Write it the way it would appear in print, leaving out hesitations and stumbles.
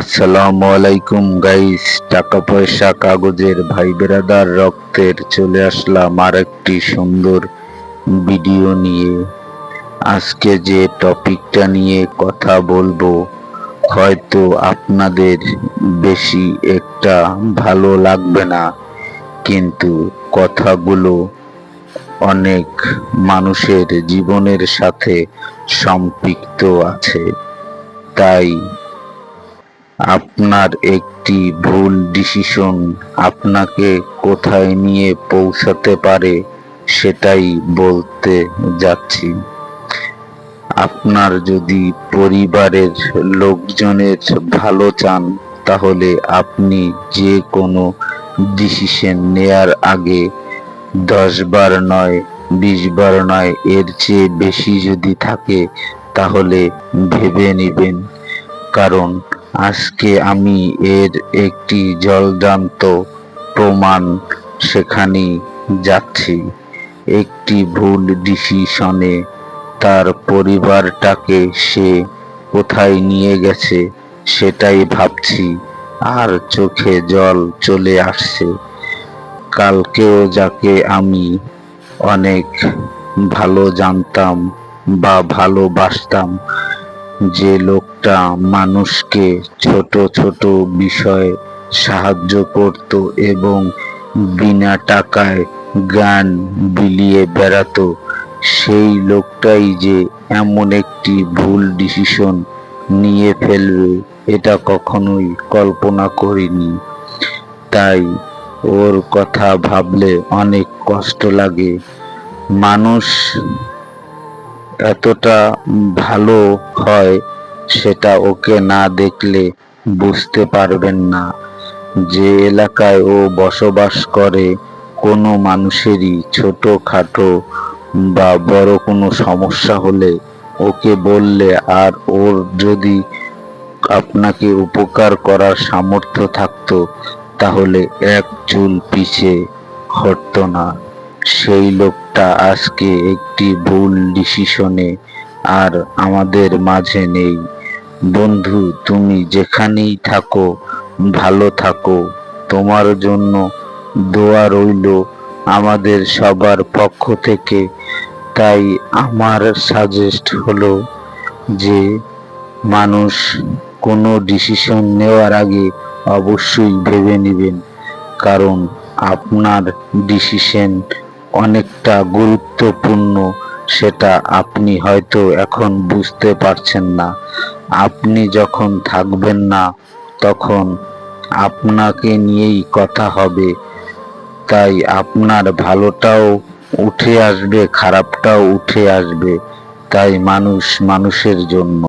আসসালামু আলাইকুম গাইস, টাকা পয়সা কাগজের ভাই বেরাদার রক্তের চলে আসলাম আরেকটি সুন্দর ভিডিও নিয়ে। আজকে যে টপিকটা নিয়ে কথা বলবো হয়তো আপনাদের বেশি একটা ভালো লাগবে না, কিন্তু কথাগুলো অনেক মানুষের জীবনের সাথে সম্পৃক্ত আছে। তাই আপনার একটি ভুল ডিসিশন আপনাকে কোথায় নিয়ে পৌঁছাতে পারে সেটাই বলতে যাচ্ছি। আপনার যদি পরিবারের লোকজনের ভালো চান, তাহলে আপনি যে কোনো ডিসিশন নেয়ার আগে 10 বার নয়, 20 বার নয়, এর চেয়ে বেশি যদি থাকে তাহলে ভেবে নেবেন। কারণ আজকে আমি এর একটি জলজান্ত প্রমাণ সেখানেই যাচ্ছি। একটি ভুল ডিসিশনে তার পরিবারটাকে সে কোথায় নিয়ে গেছে সেটাই ভাবছি, আর চোখে জল চলে আসছে। কালকেও যাকে আমি অনেক ভালো জানতাম বা ভালোবাসতাম, যে লোকটা মানুষকে ছোট ছোট বিষয়ে সাহায্য করত এবং বিনা টাকায় জ্ঞান বিলিয়ে বেড়াতো, সেই লোকটাই যে এমন একটি ভুল ডিসিশন নিয়ে ফেলবে এটা কখনোই কল্পনা করিনি। তাই ওর কথা ভাবলে অনেক কষ্ট লাগে। মানুষ এতটা ভালো হয় সেটা ওকে না দেখলে বুঝতে পারবেন না। যে এলাকায় ও বসবাস করে, কোনো মানুষেরই ছোটখাটো বা বড় কোনো সমস্যা হলে ওকে বললে, আর ওর যদি আপনাকে উপকার করার সামর্থ্য থাকতো, তাহলে এক চুল পিছে হটতো না। সেই লোকটা আজকে একটি ভুল ডিসিশনে আর আমাদের মাঝে নেই। বন্ধু, তুমি যেখানেই থাকো ভালো থাকো। তোমার জন্য দোয়া রইলো আমাদের সবার পক্ষ থেকে। তাই আমার সাজেস্ট হলো যে মানুষ কোনো ডিসিশন নেওয়ার আগে অবশ্যই ভেবে নেবেন। কারণ আপনার ডিসিশন অনেকটা গুরুত্বপূর্ণ, সেটা আপনি হয়তো এখন বুঝতে পারছেন না। আপনি যখন থাকবেন না তখন আপনাকে নিয়েই কথা হবে। তাই আপনার ভালোটাও উঠে আসবে, খারাপটাও উঠে আসবে। তাই মানুষ মানুষের জন্য।